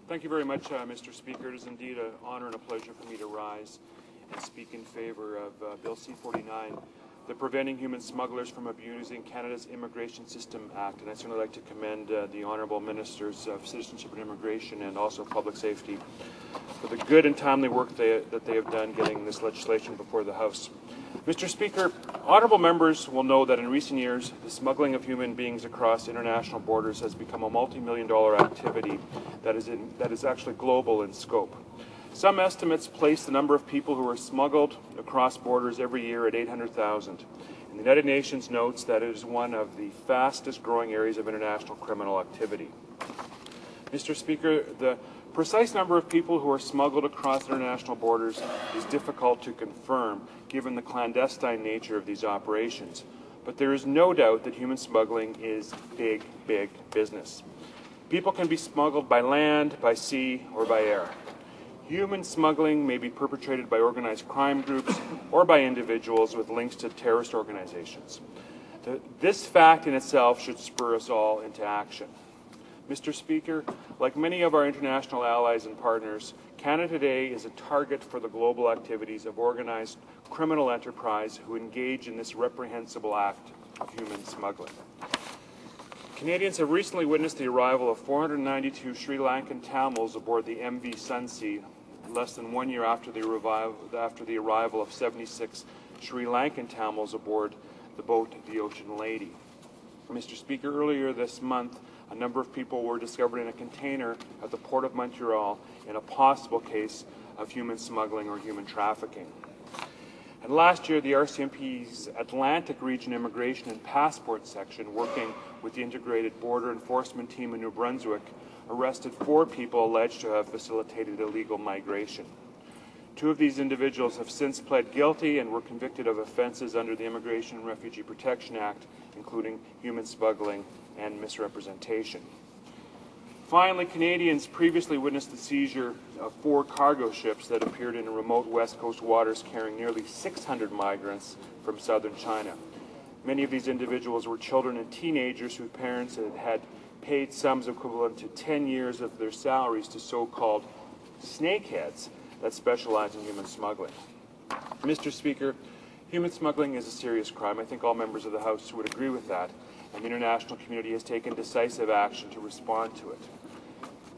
Thank you very much, Mr. Speaker. It is indeed an honour and a pleasure for me to rise and speak in favour of Bill C-49, the Preventing Human Smugglers from Abusing Canada's Immigration System Act. And I'd certainly like to commend the Honourable Ministers of Citizenship and Immigration and also Public Safety for the good and timely work that they have done getting this legislation before the House. Mr. Speaker, honourable members will know that in recent years, the smuggling of human beings across international borders has become a multi-million-dollar activity that is actually global in scope. Some estimates place the number of people who are smuggled across borders every year at 800,000. And the United Nations notes that it is one of the fastest growing areas of international criminal activity. Mr. Speaker, the precise number of people who are smuggled across international borders is difficult to confirm, given the clandestine nature of these operations. But there is no doubt that human smuggling is big, big business. People can be smuggled by land, by sea, or by air. Human smuggling may be perpetrated by organized crime groups or by individuals with links to terrorist organizations. This fact in itself should spur us all into action. Mr. Speaker, like many of our international allies and partners, Canada today is a target for the global activities of organized criminal enterprise who engage in this reprehensible act of human smuggling. Canadians have recently witnessed the arrival of 492 Sri Lankan Tamils aboard the MV Sunsea, less than 1 year after the arrival of 76 Sri Lankan Tamils aboard the boat the Ocean Lady. Mr. Speaker, earlier this month, a number of people were discovered in a container at the Port of Montreal in a possible case of human smuggling or human trafficking. And last year, the RCMP's Atlantic Region Immigration and Passport Section, working with the Integrated Border Enforcement Team in New Brunswick, arrested 4 people alleged to have facilitated illegal migration. 2 of these individuals have since pled guilty and were convicted of offenses under the Immigration and Refugee Protection Act, including human smuggling and misrepresentation. Finally, Canadians previously witnessed the seizure of 4 cargo ships that appeared in remote West Coast waters carrying nearly 600 migrants from southern China. Many of these individuals were children and teenagers whose parents had paid sums equivalent to 10 years of their salaries to so-called snakeheads that specialize in human smuggling. Mr. Speaker, human smuggling is a serious crime. I think all members of the House would agree with that, and the international community has taken decisive action to respond to it.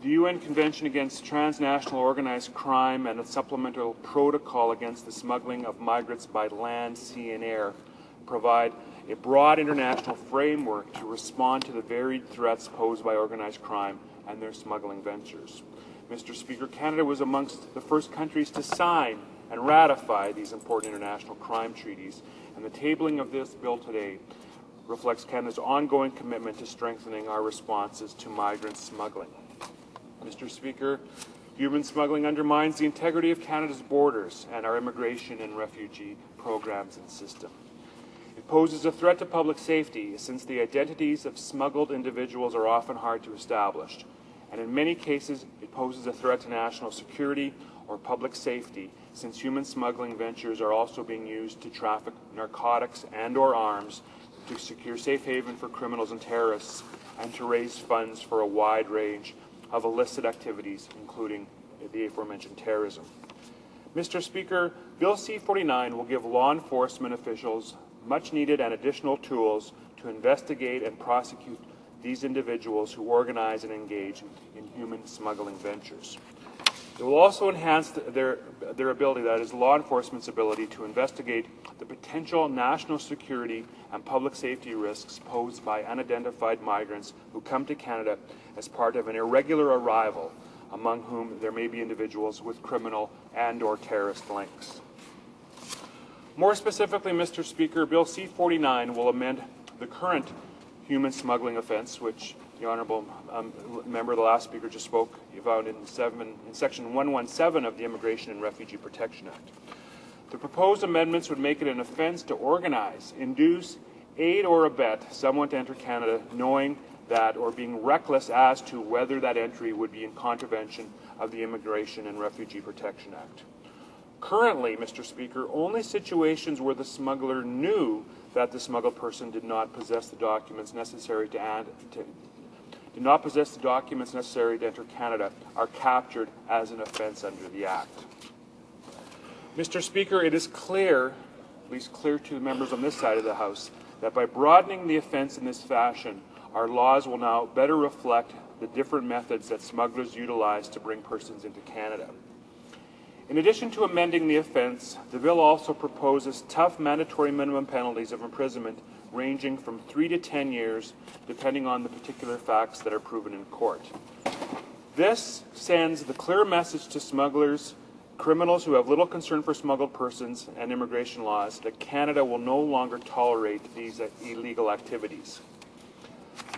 The UN Convention Against Transnational Organized Crime and a supplemental protocol against the smuggling of migrants by land, sea, and air provide a broad international framework to respond to the varied threats posed by organized crime and their smuggling ventures. Mr. Speaker, Canada was amongst the first countries to sign and ratify these important international crime treaties, and the tabling of this bill today reflects Canada's ongoing commitment to strengthening our responses to migrant smuggling. Mr. Speaker, human smuggling undermines the integrity of Canada's borders and our immigration and refugee programs and system. It poses a threat to public safety, since the identities of smuggled individuals are often hard to establish, and in many cases it poses a threat to national security or public safety, since human smuggling ventures are also being used to traffic narcotics and/or arms, to secure safe haven for criminals and terrorists, and to raise funds for a wide range of illicit activities, including the aforementioned terrorism. Mr. Speaker, Bill C-49 will give law enforcement officials much needed and additional tools to investigate and prosecute these individuals who organize and engage in human smuggling ventures. It will also enhance their ability, that is, law enforcement's ability, to investigate the potential national security and public safety risks posed by unidentified migrants who come to Canada as part of an irregular arrival, among whom there may be individuals with criminal and/or terrorist links. More specifically, Mr. Speaker, Bill C-49 will amend the current human smuggling offence, which the Honourable member, the last speaker, just spoke about in Section 117 of the Immigration and Refugee Protection Act. The proposed amendments would make it an offence to organize, induce, aid or abet someone to enter Canada knowing that or being reckless as to whether that entry would be in contravention of the Immigration and Refugee Protection Act. Currently, Mr. Speaker, only situations where the smuggler knew that the smuggled person did not possess the documents necessary to do not possess the documents necessary to enter Canada are captured as an offence under the Act. Mr. Speaker, it is clear, at least clear to the members on this side of the House, that by broadening the offence in this fashion, our laws will now better reflect the different methods that smugglers utilize to bring persons into Canada. In addition to amending the offence, the bill also proposes tough mandatory minimum penalties of imprisonment ranging from 3 to 10 years, depending on the particular facts that are proven in court. This sends the clear message to smugglers, criminals who have little concern for smuggled persons and immigration laws, that Canada will no longer tolerate these illegal activities.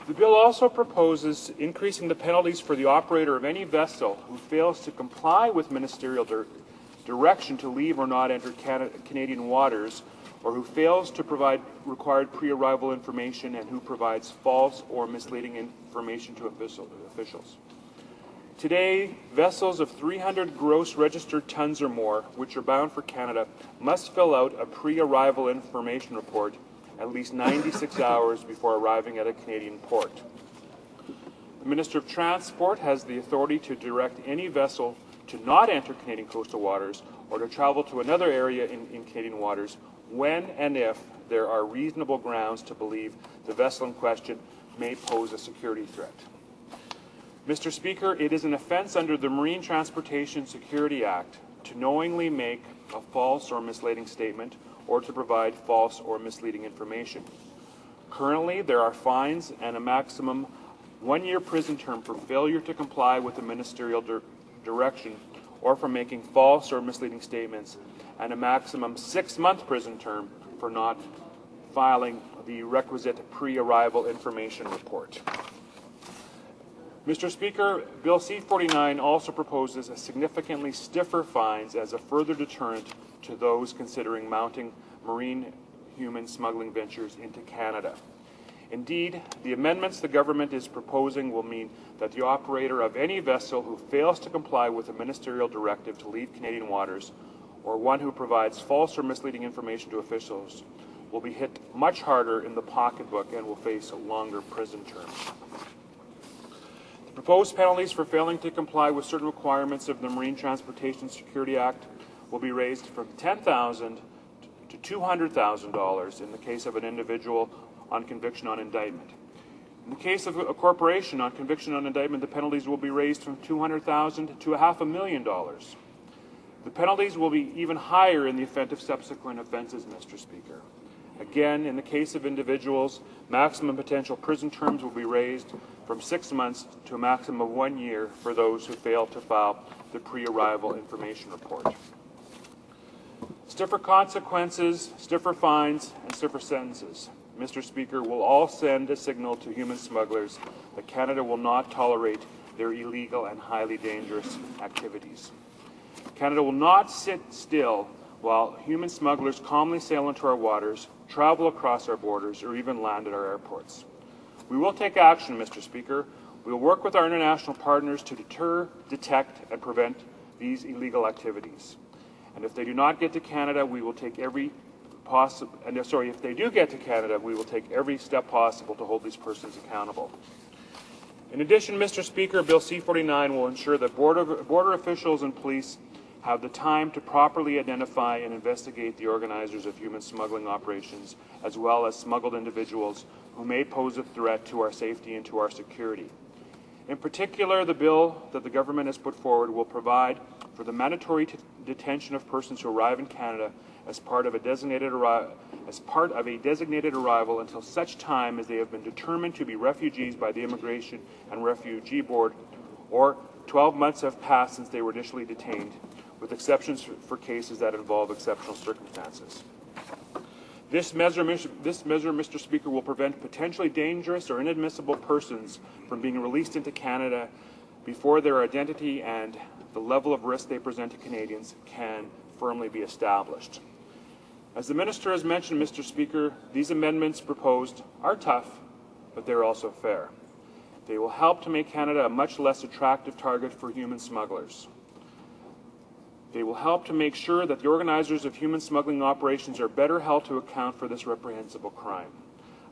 The bill also proposes increasing the penalties for the operator of any vessel who fails to comply with ministerial direction to leave or not enter Canadian waters, or who fails to provide required pre-arrival information and who provides false or misleading information to officials. Today, vessels of 300 gross registered tons or more, which are bound for Canada, must fill out a pre-arrival information report at least 96 hours before arriving at a Canadian port. The Minister of Transport has the authority to direct any vessel to not enter Canadian coastal waters or to travel to another area in Canadian waters when and if there are reasonable grounds to believe the vessel in question may pose a security threat. Mr. Speaker, it is an offence under the Marine Transportation Security Act to knowingly make a false or misleading statement or to provide false or misleading information. Currently, there are fines and a maximum 1-year prison term for failure to comply with the ministerial direction or for making false or misleading statements, and a maximum 6-month prison term for not filing the requisite pre-arrival information report. Mr. Speaker, Bill C-49 also proposes a significantly stiffer fines as a further deterrent to those considering mounting marine human smuggling ventures into Canada. Indeed, the amendments the government is proposing will mean that the operator of any vessel who fails to comply with a ministerial directive to leave Canadian waters, or one who provides false or misleading information to officials, will be hit much harder in the pocketbook and will face longer prison terms. The proposed penalties for failing to comply with certain requirements of the Marine Transportation Security Act will be raised from $10,000 to $200,000 in the case of an individual on conviction on indictment. In the case of a corporation on conviction on indictment, the penalties will be raised from $200,000 to $500,000. The penalties will be even higher in the event of subsequent offences, Mr. Speaker. Again, in the case of individuals, maximum potential prison terms will be raised from 6 months to a maximum of 1 year for those who fail to file the pre-arrival information report. Stiffer consequences, stiffer fines, and stiffer sentences, Mr. Speaker, will all send a signal to human smugglers that Canada will not tolerate their illegal and highly dangerous activities. Canada will not sit still while human smugglers calmly sail into our waters, travel across our borders, or even land at our airports. We will take action, Mr. Speaker. We will work with our international partners to deter, detect, and prevent these illegal activities. And if they do not get to Canada, we will take every if they do get to Canada, we will take every step possible to hold these persons accountable. In addition, Mr. Speaker, Bill C-49 will ensure that border officials and police have the time to properly identify and investigate the organizers of human smuggling operations, as well as smuggled individuals who may pose a threat to our safety and to our security. In particular, the bill that the government has put forward will provide for the mandatory detention of persons who arrive in Canada as part of a designated arrival until such time as they have been determined to be refugees by the Immigration and Refugee Board, or 12 months have passed since they were initially detained, with exceptions for cases that involve exceptional circumstances. This measure, Mr. Speaker, will prevent potentially dangerous or inadmissible persons from being released into Canada before their identity and the level of risk they present to Canadians can firmly be established. As the Minister has mentioned, Mr. Speaker, these amendments proposed are tough, but they're also fair. They will help to make Canada a much less attractive target for human smugglers. They will help to make sure that the organizers of human smuggling operations are better held to account for this reprehensible crime.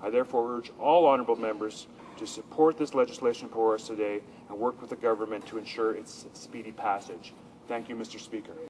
I therefore urge all honourable members to support this legislation before us today and work with the government to ensure its speedy passage. Thank you, Mr. Speaker.